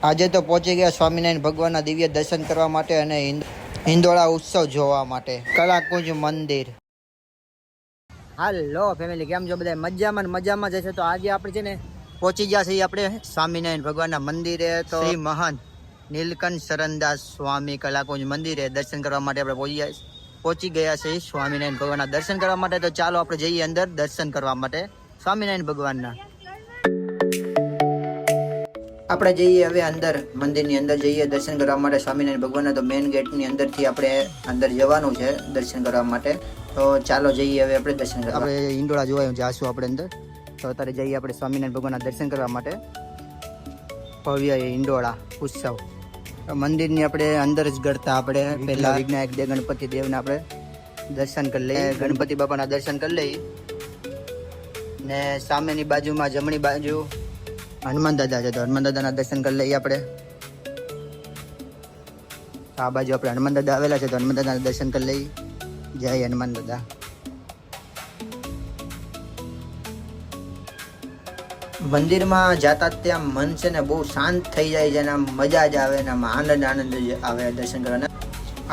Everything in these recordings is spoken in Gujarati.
આજે તો પહોંચી ગયા સ્વામિનારાયણ ભગવાનના દિવ્ય દર્શન કરવા માટે અને હિંડોળા ઉત્સવ જોવા માટે કલાકુંજ મંદિર. હાલો ફેમિલી, કેમ છો બધા? મજામાં જશે. તો આજે આપણે છે ને પહોંચી ગયા છીએ આપણે સ્વામિનારાયણ ભગવાનના મંદિરે. તો શ્રી મહાન નીલકંઠ શરણદાસ સ્વામી કલાકુંજ મંદિરે દર્શન કરવા માટે આપણે પહોંચી ગયા છીએ સ્વામિનારાયણ ભગવાનના દર્શન કરવા માટે. તો ચાલો આપણે જઈએ અંદર દર્શન કરવા માટે સ્વામિનારાયણ ભગવાનના. આપણે જઈએ હવે અંદર, મંદિરની અંદર જઈએ દર્શન કરવા માટે સ્વામિનારાયણ ભગવાનના. તો મેઇન ગેટની અંદરથી આપણે અંદર જવાનું છે દર્શન કરવા માટે. તો ચાલો જઈએ હવે આપણે દર્શન કરવા. આપણે હિંડોળા જોવા જાશું આપણે અંદર. તો અત્યારે જઈએ આપણે સ્વામિનારાયણ ભગવાનના દર્શન કરવા માટે. ભવ્ય હિંડોળા ઉત્સવ મંદિરની આપણે અંદર જ ગળતા આપણે પહેલા વિનાયક દેવ ગણપતિ દેવના આપણે દર્શન કરી લઈએ. ગણપતિ બાપાના દર્શન કરી લઈએ ને સામેની બાજુમાં જમણી બાજુ હનુમાન દાદા છે. તો હનુમાન દાદાના દર્શન કરી લઈએ આપણે. આ બાજુ આપણે હનુમાન દાદા આવેલા છે. તો હનુમાન દાદાના દર્શન કરી લઈએ. જય હનુમાન દાદા. મંદિરમાં જતા ત્યાં મન છે ને બહુ શાંત થઈ જાય છે ને મજા જ આવે ને આનંદ આવે દર્શન કરવાના.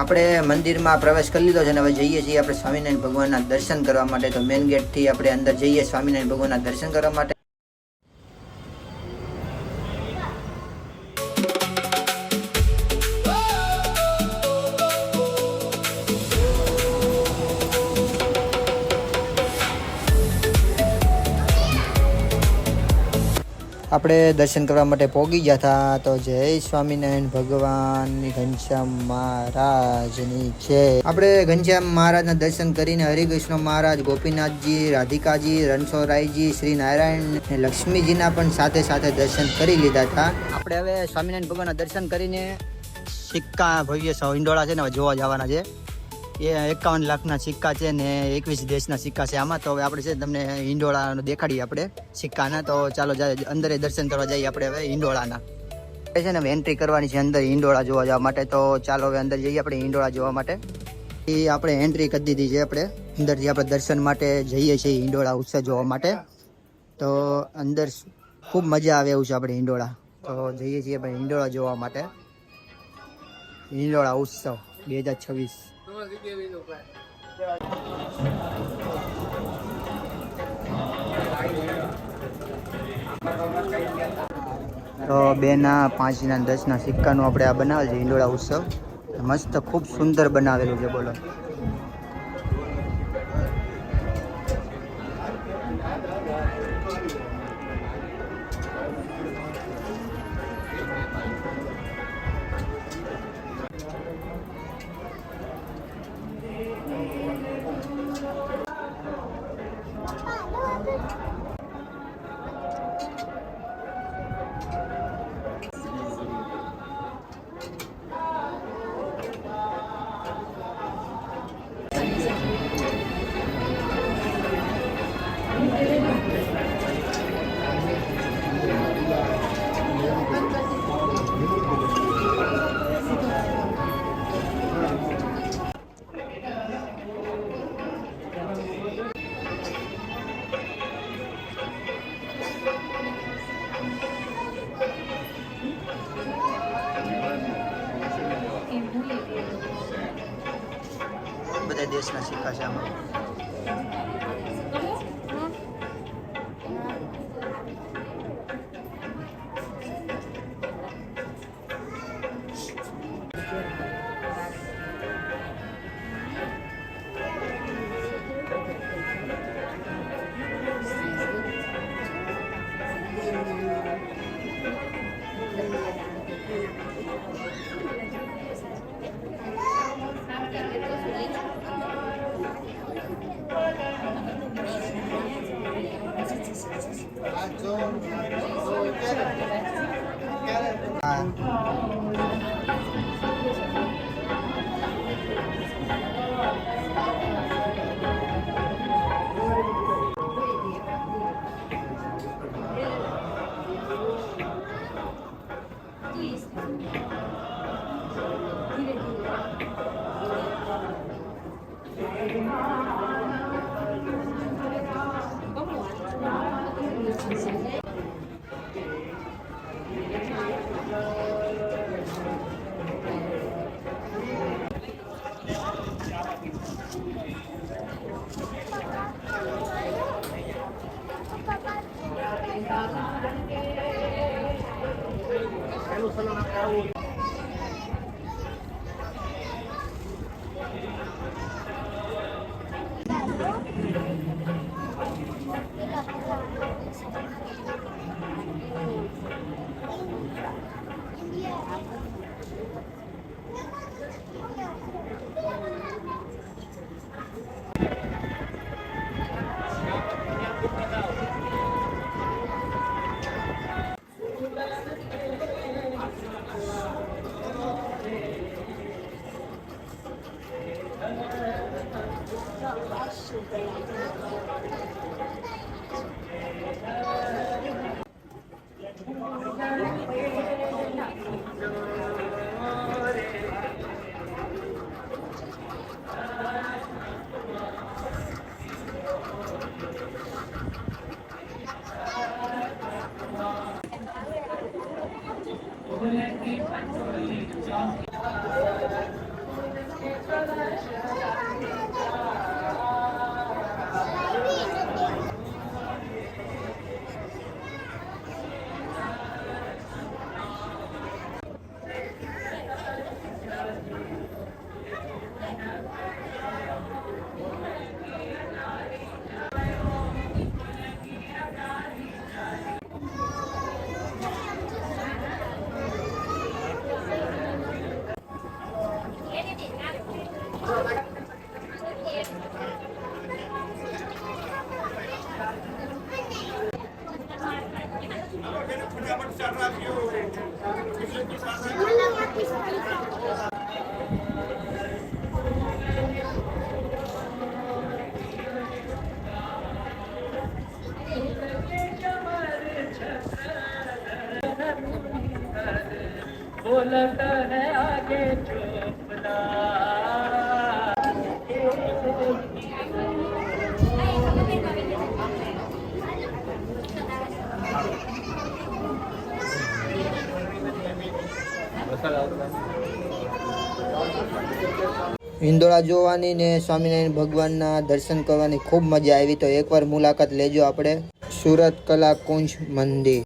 આપણે મંદિરમાં પ્રવેશ કરી લીધો છે ને હવે જઈએ છીએ આપણે સ્વામિનારાયણ ભગવાનના દર્શન કરવા માટે. તો મેઇન ગેટથી આપણે અંદર જઈએ સ્વામિનારાયણ ભગવાનના દર્શન કરવા માટે. આપણે દર્શન કરવા માટે પહોંચી ગયા હતા. તો જય સ્વામિનારાયણ ભગવાનની ઘનશ્યામ મહારાજની જય. આપણે ઘનશ્યામ મહારાજના દર્શન કરીને હરિકૃષ્ણ મહારાજ, ગોપીનાથજી, રાધિકાજી, રણછોડરાયજી, શ્રી નારાયણ અને લક્ષ્મીજીના પણ સાથે સાથે દર્શન કરી લીધા હતા. આપણે હવે સ્વામિનારાયણ ભગવાનના દર્શન કરીને સિક્કા ભવ્ય હિંડોળા છે ને જોવા જવાના છે. એ 51 લાખના સિક્કા છે ને 21 દેશના સિક્કા છે આમાં. તો હવે આપણે છે તમને હિંડોળા દેખાડીએ આપણે સિક્કાના. તો ચાલો અંદર દર્શન કરવા જઈએ આપણે હવે હિંડોળાના. છે ને એન્ટ્રી કરવાની છે અંદર હિંડોળા જોવા જવા માટે. તો ચાલો હવે અંદર જઈએ આપણે હિંડોળા જોવા માટે. એ આપણે એન્ટ્રી કરી દીધી છે. આપણે અંદરથી આપણે દર્શન માટે જઈએ છીએ હિંડોળા ઉત્સવ જોવા માટે. તો અંદર ખૂબ મજા આવે એવું છે આપણે હિંડોળા. તો જઈએ છીએ આપણે હિંડોળા જોવા માટે. હિંડોળા ઉત્સવ 2026. તો 2 ના 5 ના 10 ના સિક્કાનું આપણે આ બનાવેલ છે હિંડોળા ઉત્સવ. મસ્ત ખૂબ સુંદર બનાવેલું છે. બોલો બધા દેશના સિક્કા છે આમાં. बोलत है आगे चोपड़ा હિંડોળા જોવાની ને સ્વામિનારાયણ ભગવાનના દર્શન કરવાની ખૂબ મજા આવી. તો એકવાર મુલાકાત લેજો આપણે સુરત કલા કુંજ મંદિર.